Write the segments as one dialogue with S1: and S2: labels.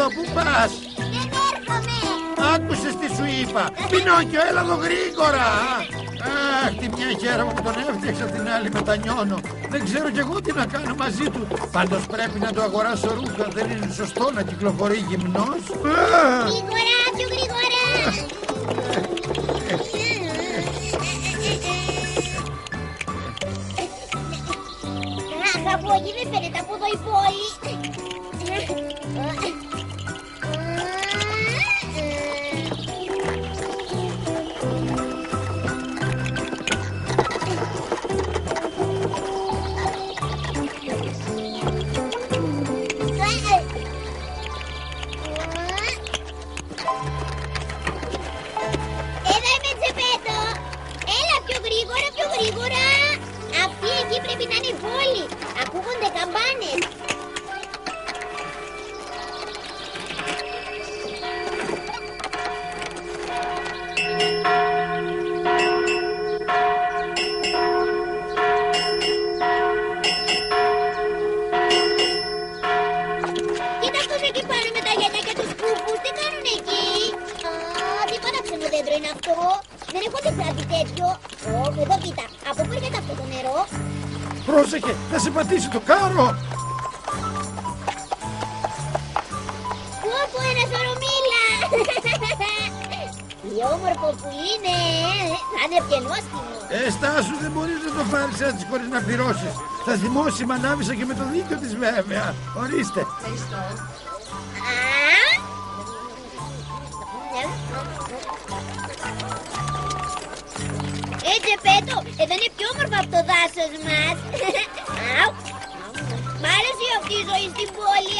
S1: εδώ, πού πας?
S2: Δεν έρχομαι.
S1: Άκουσες τι σου είπα? Πινόκιο, έλα εδώ γρήγορα. Αχ, τη μια χέρα μου τον έφτιαξα, την άλλη μετανιώνω. Δεν ξέρω κι εγώ τι να κάνω μαζί του. Πάντως πρέπει να το αγοράσω ρούχα. Δεν είναι σωστό να κυκλοφορεί γυμνός.
S2: Γρήγορα, πιο γρήγορα. Αχ, από εκεί δεν φαίνεται, από εδώ η πόλη. Πρέπει να είναι η πόλη. Ακούγονται καμπάνες. Κοίτα αυτούς εκεί πάνω με τα γένια και τους κούφους. Τι κάνουν εκεί? Τι παράξενο δέντρο είναι αυτό? Δεν έχω δει κάτι τέτοιο. Εδώ κοίτα. Από πού έρχεται αυτό το νερό?
S1: Πρόσεχε, θα σε πατήσει το κάρο.
S2: Πω, ένα σωρομίλα. Τι όμορφο που είναι. Θα είναι πιενόστιμο.
S1: Στάσου, δεν μπορείς να το πάρεις έτσι χωρίς να πληρώσεις. Θα θυμώσει η μανάβησα και με το δίκιο της βέβαια. Ορίστε.
S3: Ευχαριστώ.
S2: Τζεπέτο, εδώ είναι πιο όμορφο από το δάσος μας. Μ' άρεσε αυτή η ζωή στην πόλη.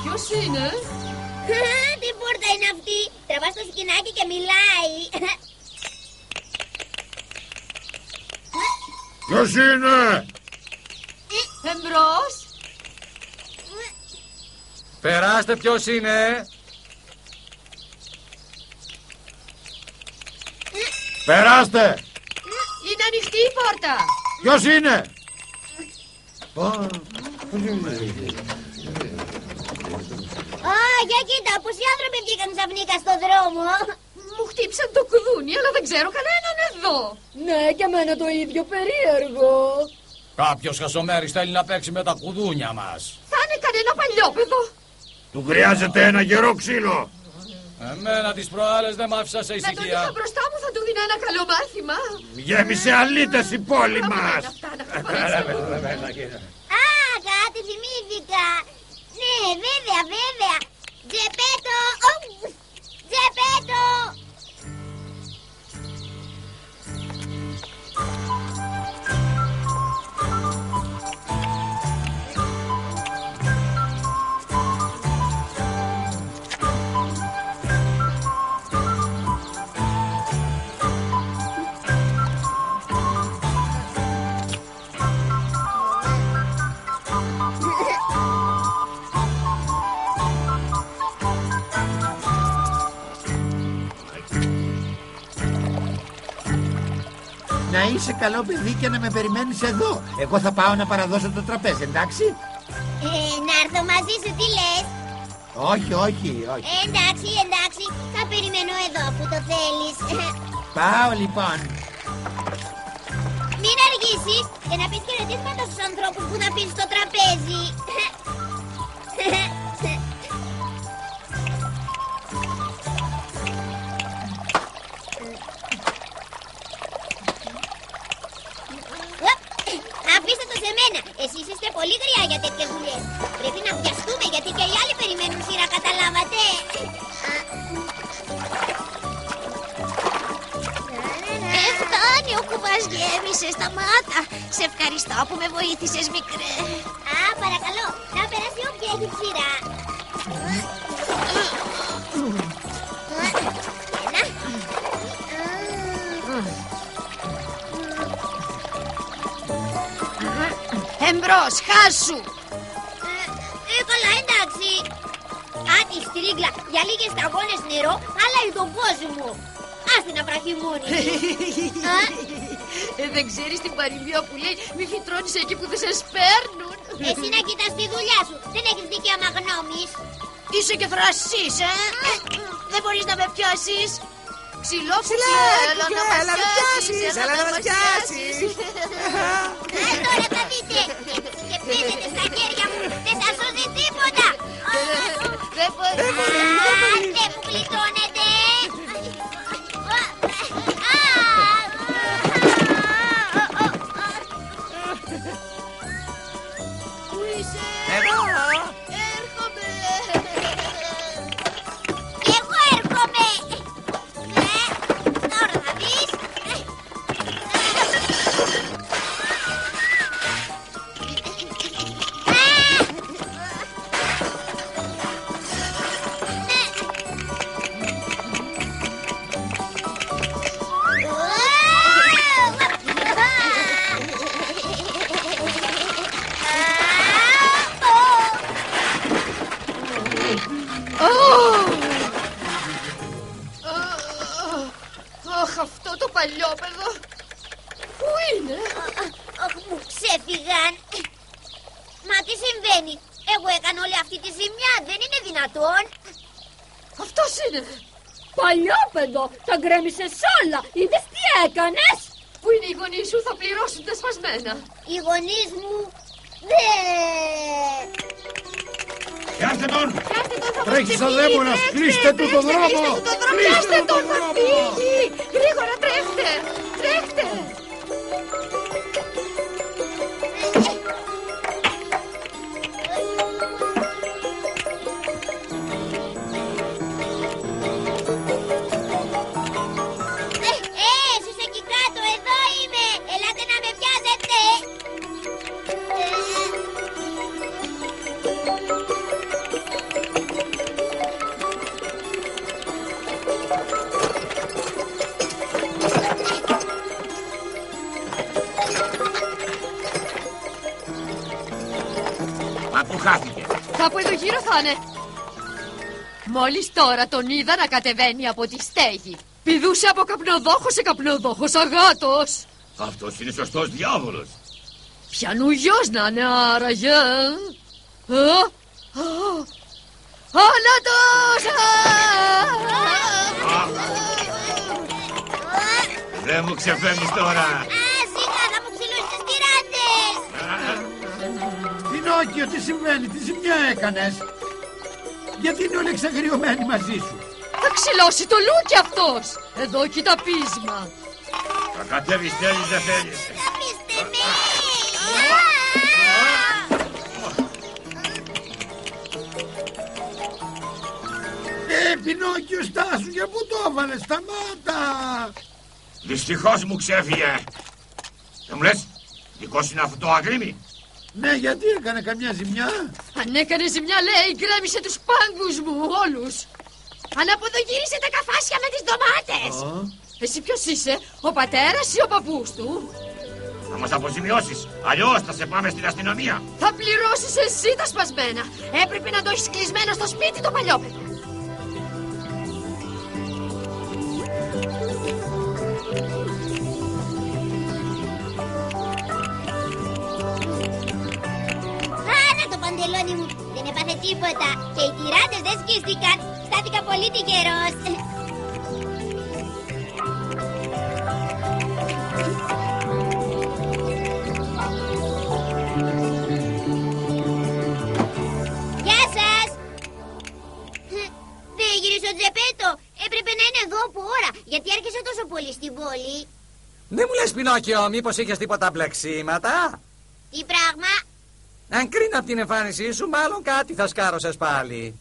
S3: Ποιος είναι?
S2: Τι πόρτα είναι αυτή? Τραβάς το σκηνάκι και μιλάει.
S1: Ποιος είναι?
S3: Εμπρός.
S4: Περάστε, ποιος είναι?
S1: Περάστε.
S3: Είναι ανοιχτή η πόρτα.
S1: Ποιος είναι?
S2: Για κοίτα, πως οι άνθρωποι βγήκαν ξαφνικά στο δρόμο.
S3: Μου χτύψαν το κουδούνι, αλλά δεν ξέρω κανέναν εδώ.
S5: Ναι, και εμένα το ίδιο, περίεργο.
S4: Κάποιος χασομέρης θέλει να παίξει με τα κουδούνια μας.
S3: Θα είναι κανένα παλιόπαιδο.
S1: Του χρειάζεται ένα γερό ξύλο.
S4: Εμένα τις προάλλες δεν μ' άφησα σε
S3: Να τον
S4: ησυχία.
S3: είχα μπροστά μου θα του δίνα ένα καλό μάθημα.
S1: Γέμισε αλήτες η πόλη μας.
S2: Κάτι θυμήθηκα. Ναι, βέβαια, βέβαια. Τζεπέτο. Τζεπέτο.
S1: Να είσαι καλό παιδί και να με περιμένεις εδώ. Εγώ θα πάω να παραδώσω το τραπέζι, εντάξει?
S2: Να έρθω μαζί σου, τι λες?
S1: Όχι.
S2: Εντάξει, θα περιμένω εδώ αφού το θέλεις.
S1: Πάω λοιπόν.
S2: Μην αργήσεις και να πεις χαιρετίσματα στους ανθρώπους που θα πεις στο τραπέζι. Αφήστε το σε μένα. Εσείς είστε πολύ γριά για τέτοιες δουλειές. Πρέπει να βιαστούμε γιατί και οι άλλοι περιμένουν σειρά, καταλάβατε?
S6: Φτάνει, ο κουβάς γέμισε, σταμάτα. Σε ευχαριστώ που με βοήθησες, μικρέ.
S2: Παρακαλώ, να περάσει όποια έχει σειρά.
S6: Εμπρός, χάσου.
S2: Καλά, εντάξει. Τη στρίγκλα για λίγες σταγόνες νερό, αλλά τον κόσμο. την αφραχημούνη.
S3: Δεν ξέρεις την παροιμία που λέει μη φυτρώνεις εκεί που δεν σε σπέρνουν.
S2: Εσύ να κοιτάς τη δουλειά σου. Δεν έχεις δικαίωμα γνώμης.
S6: Είσαι και θρασής, Δεν μπορείς να με πιάσεις.
S3: Ξυλόφουκλε, έλα να μας πιάσεις.
S7: Έλα να μας πιάσεις.
S2: Τώρα θα δείτε. Και πίνετε στα χέρια μου. Δεν θα σώζει τίποτα.
S3: Δεν μπορεί.
S2: Άντε που γλιτώνετε.
S3: Πού είσαι?
S7: Εδώ.
S3: Έρχομαι.
S2: Εγώ έρχομαι. Τώρα θα δεις.
S3: Αχ, αυτό το παλιόπαιδο. Πού είναι?
S2: Αχ, μου ξέφυγαν. Μα τι συμβαίνει? Εγώ έκανα όλη αυτή τη ζημιά. Δεν είναι δυνατόν.
S3: Αυτός είναι.
S5: Παλιόπαιδο, τα γκρέμισες όλα. Είδες τι έκανες?
S3: Πού είναι οι γονείς σου? Θα πληρώσουν τα σπασμένα.
S2: Οι γονείς μου δεν...
S1: Πιάστε τον!
S3: Πιάστε τον, θα
S1: Τρέχει
S3: μας
S1: σαν
S3: ξεφύγει,
S1: δαίμονας.
S3: τρέχτε,
S1: Κλείστε του τον δρόμο.
S3: κλείστε του τον δρόμο,
S1: Κλείστε
S3: πιάστε
S1: του
S3: τον,
S1: τον
S3: θα
S1: δρόμο.
S3: φύγει. Γρήγορα τρέχτε, τρέχτε.
S2: Εσείς εκεί κάτω, εδώ είμαι. Ελάτε να με πιάσετε.
S7: Μα που χάθηκε.
S3: Κάπου εδώ γύρω θα είναι. Μόλις τώρα τον είδα να κατεβαίνει από τη στέγη. Πηδούσε από καπνοδόχο σε καπνοδόχο, αγάτος.
S7: Αυτός είναι σωστός διάβολος.
S3: Ποιανού γιος να είναι άραγε? Άνατος!
S7: Δεν μου ξεφεύγεις τώρα.
S2: Σιγά θα μου ξυλώσεις τις τυράντες.
S1: Πινόκιο, τι συμβαίνει, τι ζημιά έκανες? Γιατί είναι όλοι εξαγριωμένοι μαζί σου?
S3: Θα ξυλώσει το λούκι αυτός. Εδώ κοίτα πείσμα.
S7: Θα κατέβεις θέλεις δεν θέλεις.
S2: Αφήστε με.
S1: Πινόκιο, στάσου, για πού το έβαλες? Σταμάτα!
S7: Δυστυχώς μου ξέφυγε. Δεν μου λες, δικό σου είναι αυτό το αγρίμι?
S1: Ναι, γιατί έκανε καμιά ζημιά?
S3: Αν έκανε ζημιά, λέει, γκρέμισε τους πάγκους μου όλους. Αναποδογύρισε τα καφάσια με τις ντομάτες. Εσύ ποιος είσαι, ο πατέρας ή ο παππούς του?
S7: Θα μας αποζημιώσεις, αλλιώς θα σε πάμε στην αστυνομία.
S3: Θα πληρώσεις εσύ τα σπασμένα. Έπρεπε να το έχεις κλεισμένο στο σπίτι το παλιόπαιδο.
S2: Άρα το παντελόνι μου. Δεν έπαθε τίποτα. Και οι τυράντες δεν σκίστηκαν. Στάθηκα πολύ τυχερός. Γεια σας. Δεν γύρισε ο Τζεπέτο. Έπρεπε να είναι εδώ από ώρα. Γιατί άρχισε τόσο πολύ στην πόλη.
S8: Δεν μου λες, Πινόκιο, μήπως είχες τίποτα μπλεξίματα?
S2: Τι πράγμα?
S8: Αν κρίνω από την εμφάνισή σου, μάλλον κάτι θα σκάρωσες πάλι.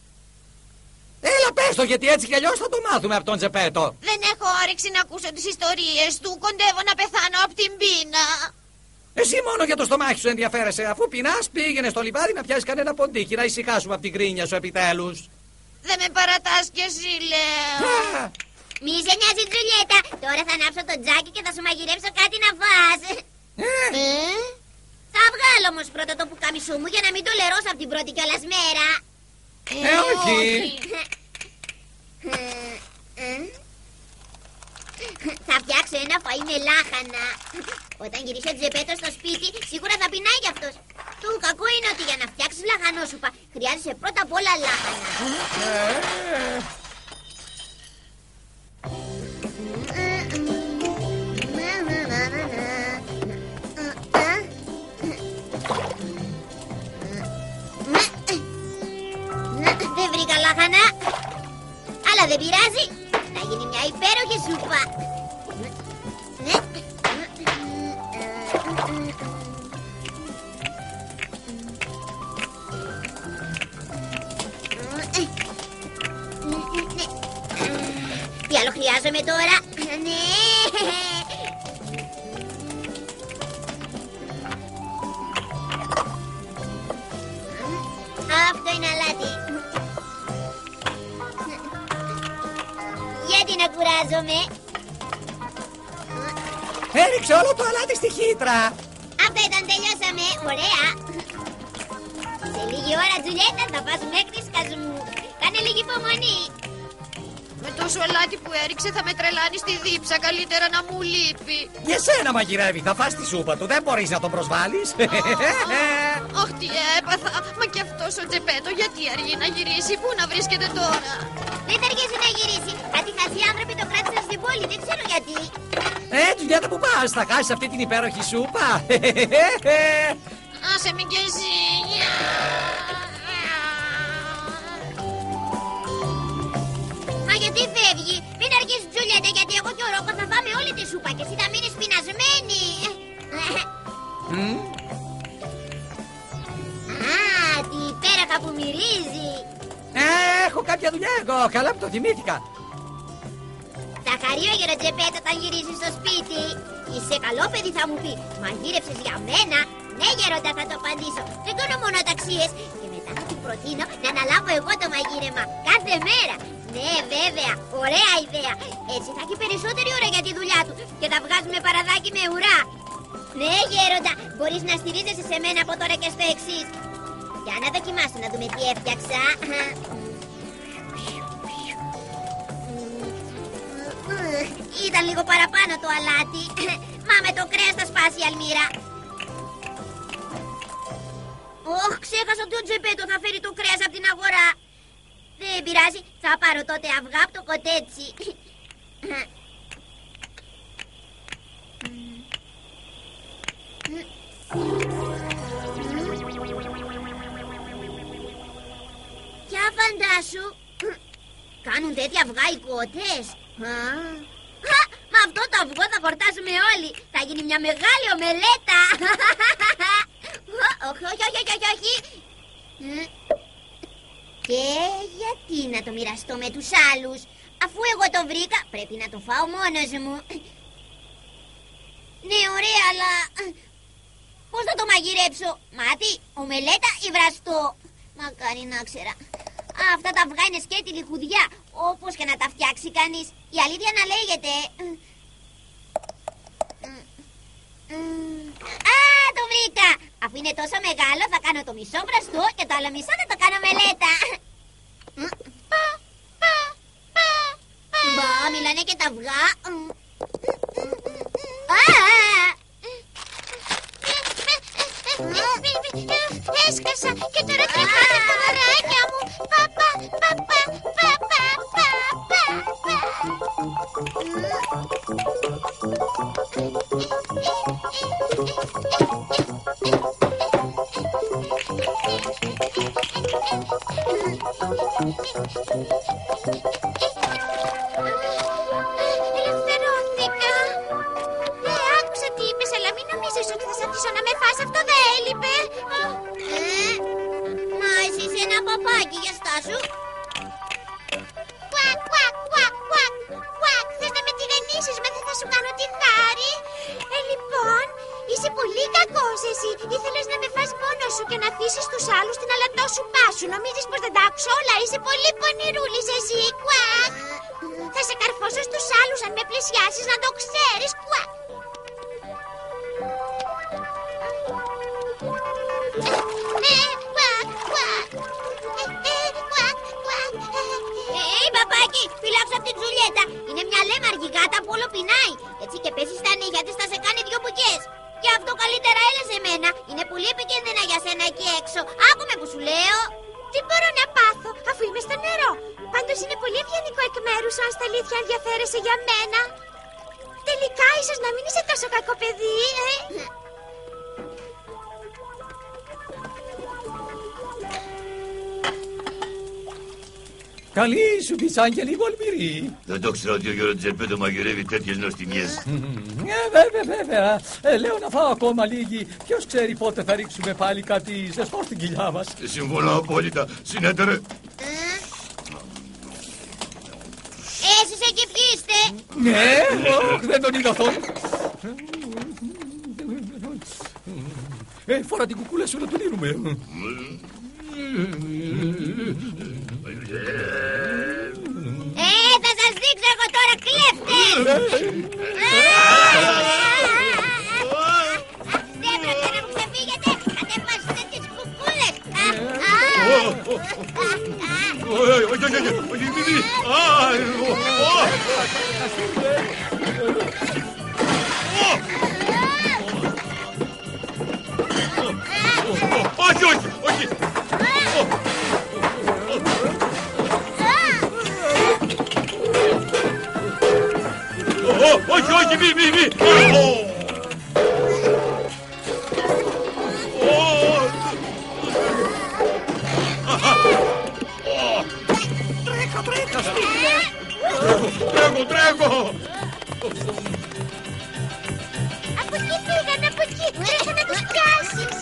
S8: Έλα, πες το, γιατί έτσι κι αλλιώς θα το μάθουμε από τον Τζεπέτο.
S6: Δεν έχω όρεξη να ακούσω τις ιστορίες του. Κοντεύω να πεθάνω από την πείνα.
S8: Εσύ μόνο για το στομάχι σου ενδιαφέρεσαι. Αφού πεινάς, πήγαινε στο λιβάδι να πιάσεις κανένα ποντίκι, να ησυχάσουμε από την κρίνια σου επιτέλους.
S6: Δεν με παρατάς κι εσύ, λέω.
S2: Μη σε νοιάζει, Τζουλιέτα. Τώρα θα ανάψω το τζάκι και θα σου μαγειρέψω κάτι να φας. Θα βγάλω όμως πρώτα το πουκάμισού μου για να μην το λερώσω από την πρώτη κιόλας μέρα.
S8: Όχι.
S2: φτιάξω ένα φαΐ με λάχανα. Όταν γυρίσει ο Τζεπέτο στο σπίτι, σίγουρα θα πεινάει κι αυτός. Το κακό είναι ότι για να φτιάξεις λαχανόσουπα χρειάζεσαι πρώτα απ' όλα λάχανα. Δεν βρήκα λάχανα, αλλά δεν πειράζει. Θα γίνει μια υπέροχη σούπα. Τι άλλο χρειάζομαι τώρα? Ναι. Αυτό είναι αλάτι. Γιατί να κουράζομαι?
S8: Έριξε όλο το αλάτι στη χύτρα.
S2: Αυτό ήταν, τελειώσαμε. Ωραία. Σε λίγη ώρα, Τζουλιέτα, θα πας μέχρι σκασμού. Κάνε λίγη υπομονή.
S3: Με τόσο αλάτι που έριξε θα με τρελάνει στη δίψα. Καλύτερα να μου λείπει.
S8: Για σένα μαγειρεύει, θα φας τη σούπα του. Δεν μπορείς να τον προσβάλλεις.
S3: Αχ, τι έπαθα. Μα κι αυτός ο Τζεπέτο γιατί αργεί να γυρίσει? Πού να βρίσκεται τώρα?
S2: Δεν θα αργήσει να γυρίσει. Κάτι χαζοί άνθρωποι το κράτησαν στην πόλη. Δεν ξέρω γιατί.
S8: Τζουλιέτα, που πας? Θα χάσεις αυτή την υπέροχη σούπα.
S3: Άσε μην και εσύ.
S2: Μα γιατί φεύγει? Μην αργείς, Τζουλιέτα, γιατί εγώ και ο Ρόκο θα φάμε όλη τη σούπα και εσύ θα μείνεις πεινασμένη. Α, τι υπέροχα που μυρίζει.
S8: Έχω κάποια δουλειά εγώ. Καλά που το θυμήθηκα.
S2: Θα χαρεί ο Γεροτζεπέτο όταν γυρίσει στο σπίτι. Είσαι καλό παιδί, θα μου πει. Μαγείρεψες για μένα? Ναι, Γερόντα, θα το απαντήσω. Δεν κάνω μόνο ταξίες. Και μετά θα του προτείνω να αναλάβω εγώ το μαγείρεμα κάθε μέρα. Ναι, βέβαια, ωραία ιδέα. Έτσι θα έχει περισσότερη ώρα για τη δουλειά του και θα βγάζουμε παραδάκι με ουρά. Ναι, Γέροντα, μπορείς να στηρίζεσαι σε μένα από τώρα και στο εξής. Για να δοκιμάσω να δούμε τι έφτιαξα. Ήταν λίγο παραπάνω το αλάτι. Μα με το κρέας θα σπάσει η αλμύρα. Ξέχασα ότι ο Τζεπέτο θα φέρει το κρέας από την αγορά. Δεν πειράζει, θα πάρω τότε αυγά από το κοτέτσι. Για φαντάσου. Κάνουν τέτοια αυγά οι κότες. Με αυτό το αυγό θα χορτάσουμε όλοι. Θα γίνει μια μεγάλη ομελέτα. Όχι. Και γιατί να το μοιραστώ με τους άλλους? Αφού εγώ το βρήκα, πρέπει να το φάω μόνος μου. Ναι, ωραία, αλλά πώς θα το μαγειρέψω? Μάτι, ομελέτα ή βραστό? Μακάρι να ξέρα. Αυτά τα αυγά είναι σκέτη λιχουδιά. Όπως και να τα φτιάξει κανείς, η αλήθεια να λέγεται. Το βρήκα! Αφού είναι τόσο μεγάλο θα κάνω το μισό βραστό και το άλλο μισό θα το κάνω μελέτα. Μπα, μιλάνε και τα αυγά.
S6: Έσκασα και τώρα τρυπάνε τα δωρεάκια μου. Ελευθερώθηκα. Άκουσα τι είπες, αλλά μην νομίζεις ότι θα σ' αφήσω να με φας. Αυτό δεν έλειπε.
S2: Μα εσύ είσαι ένα παπάκι, για στάσου.
S6: Κουακ, κουακ, κουακ, κουακ, κουακ. Θες να με τυρεννήσεις, με δεν θα σου κάνω τη χάρη. Λοιπόν, είσαι πολύ κακός εσύ. Ήθελες να με φας μόνος σου και να αφήσεις τους άλλους την αλατόσουπά σου. Νομίζεις πως δεν τα άκουσα όλα? Είσαι πολύ πονηρούλης εσύ. Κουακ. Θα σε καρφώσω στους άλλους αν με πλησιάσεις, να το ξέρεις. Κουακ.
S2: Παπάκι, φυλάξω από την Τζουλιέτα. Είναι μια Μαργικάτα που όλο πεινάει. Έτσι και πέσει στα νύχια της θα σε κάνει δυο μπουκιές. Γι' αυτό καλύτερα έλα σε μένα. Είναι πολύ επικίνδυνα για σένα εκεί έξω. Άκουμε που σου λέω.
S6: Τι μπορώ να πάθω αφού είμαι στο νερό? Πάντως είναι πολύ ευγενικό εκ μέρους σου αν στα αλήθεια ενδιαφέρεσαι για μένα. Τελικά ίσως να μην είσαι τόσο κακό παιδί,
S8: Καλή σου πεις, και λίγο αλμυρή.
S7: Δεν το ξέρω ότι ο Γιώργο Τζεπέτο μαγειρεύει τέτοιες νοστιμιές.
S8: Βέβαια. Λέω να φάω ακόμα λίγη. Ποιος ξέρει πότε θα ρίξουμε πάλι κάτι ζεστό στην κοιλιά μας.
S7: Συμφωνώ απόλυτα. Συνέτερε.
S2: Εσείς εκεί ποιοι είστε?
S8: Ναι, δεν τον είδα αυτόν. Φορά την κουκούλα σου να τον λύνουμε.
S2: Θα σας δείξω εγώ τώρα, κλέφτες! Δεν πρόκειται να μου ξεφύγετε, κατέβασετε τις κουκούλες!
S7: Όχι! Όχι, μη!
S8: Τρέχα,
S7: Τρέχω!
S6: Από εκεί φύγανε, από εκεί. Τρέχα να τους πιάσεις.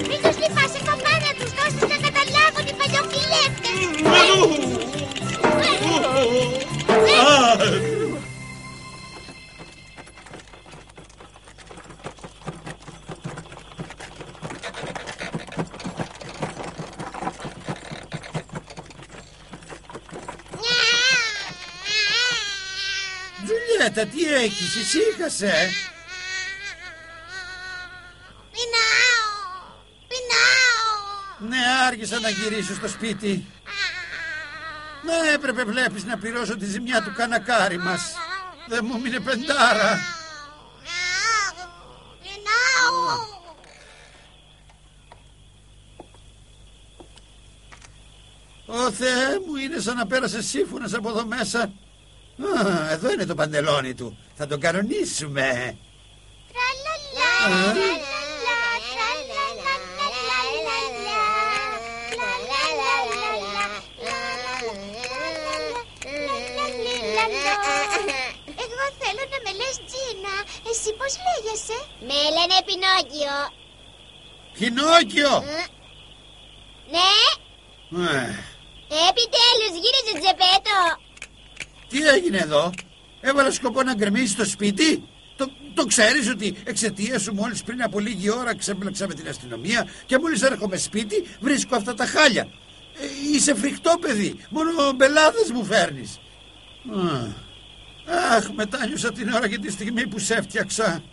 S6: Μην τους λυπάσαι, παπά, να τους δώσεις να καταλάβουν οι παλιοκλέφτες.
S1: Τζουλιέτα, τι έχεις, ησύχασε.
S6: Πεινάω.
S1: Ναι, άργησα να γυρίσω στο σπίτι. Ναι, έπρεπε βλέπεις να πληρώσω τη ζημιά του κανακάρι μας. Δεν μου μείνε πεντάρα.
S6: Πεινάω.
S1: Ω Θεέ μου, είναι σαν να πέρασε σύμφωνας από εδώ μέσα. Α, εδώ είναι το παντελόνι του. Θα τον κανονίσουμε.
S6: Εγώ θέλω να με λες Τζίνα. Εσύ πώς λέγεσαι?
S2: Με λένε Πινόκιο.
S1: Πινόκιο!
S2: Ναι,
S1: Ε,
S2: επιτέλους γύρισε Τζεπέτο.
S1: Τι έγινε εδώ? Έβαλα σκοπό να γκρεμίσει το σπίτι. Το ξέρεις ότι εξαιτίας σου μόλις πριν από λίγη ώρα ξέμπλεξα με την αστυνομία και μόλις έρχομαι σπίτι βρίσκω αυτά τα χάλια. Είσαι φρικτό παιδί. Μόνο μπελάδες μου φέρνεις. Αχ, μετάνιωσα την ώρα και τη στιγμή που σε έφτιαξα.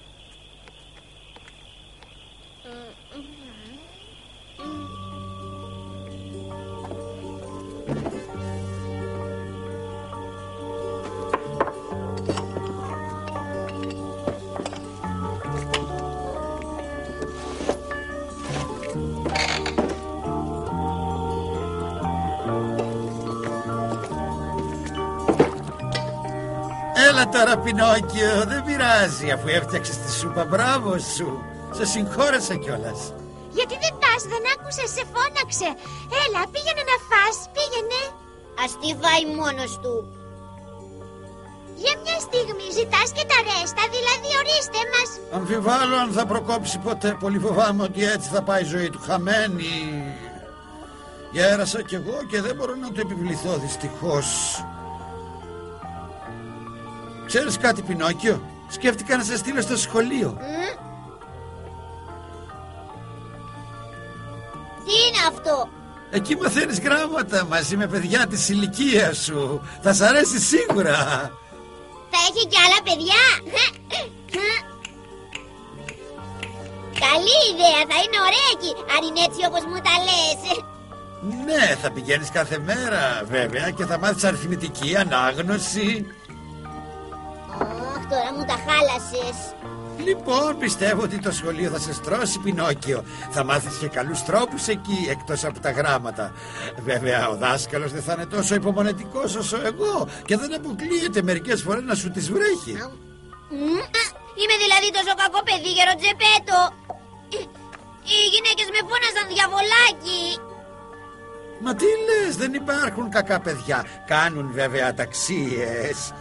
S1: Έλα τώρα Πινόκιο, δεν πειράζει αφού έφτιαξες τη σούπα, μπράβο σου. Σε συγχώρεσα κιόλας.
S6: Γιατί δεν πας, δεν άκουσες, σε φώναξε. Έλα, πήγαινε να φας, πήγαινε.
S2: Ας τη φάει μόνος του.
S6: Για μια στιγμή ζητάς και τα ρέστα, δηλαδή ορίστε μας.
S1: Αμφιβάλλω αν θα προκόψει ποτέ. Πολύ φοβάμαι ότι έτσι θα πάει η ζωή του χαμένη. Γέρασα κι εγώ και δεν μπορώ να το επιβληθώ δυστυχώς. Ξέρεις κάτι Πινόκιο? Σκέφτηκα να σε στείλω στο σχολείο.
S2: Τι είναι αυτό?
S1: Εκεί μαθαίνεις γράμματα μαζί με παιδιά της ηλικίας σου. Θα σ' αρέσει σίγουρα.
S2: Θα έχει κι άλλα παιδιά? Καλή ιδέα, θα είναι ωραία εκεί, αν είναι έτσι όπως μου τα λες.
S1: Ναι, θα πηγαίνεις κάθε μέρα βέβαια και θα μάθεις αριθμητική, ανάγνωση.
S2: Αχ, τώρα μου τα χάλασες.
S1: Λοιπόν, πιστεύω ότι το σχολείο θα σε στρώσει, Πινόκιο. Θα μάθεις και καλούς τρόπους εκεί, εκτός από τα γράμματα. Βέβαια, ο δάσκαλος δεν θα είναι τόσο υπομονετικός όσο εγώ και δεν αποκλείεται μερικές φορές να σου τις βρέχει.
S2: Είμαι δηλαδή τόσο κακό παιδί, Γεροτζεπέτο. Οι γυναίκες με φώναζαν διαβολάκι.
S1: Μα τι λες, δεν υπάρχουν κακά παιδιά. Κάνουν βέβαια αταξίες.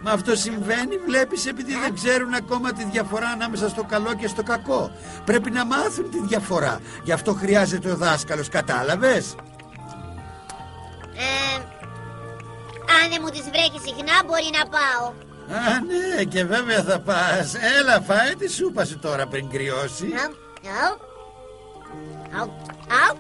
S1: Μα αυτό συμβαίνει, βλέπεις, επειδή δεν ξέρουν ακόμα τη διαφορά ανάμεσα στο καλό και στο κακό. Πρέπει να μάθουν τη διαφορά. Γι' αυτό χρειάζεται ο δάσκαλος, κατάλαβες?
S2: Αν δεν μου τις βρέχει συχνά μπορεί να πάω.
S1: Α, ναι, και βέβαια θα πας. Έλα, φάε τη σούπα σου τώρα πριν κρυώσει.
S2: Αου.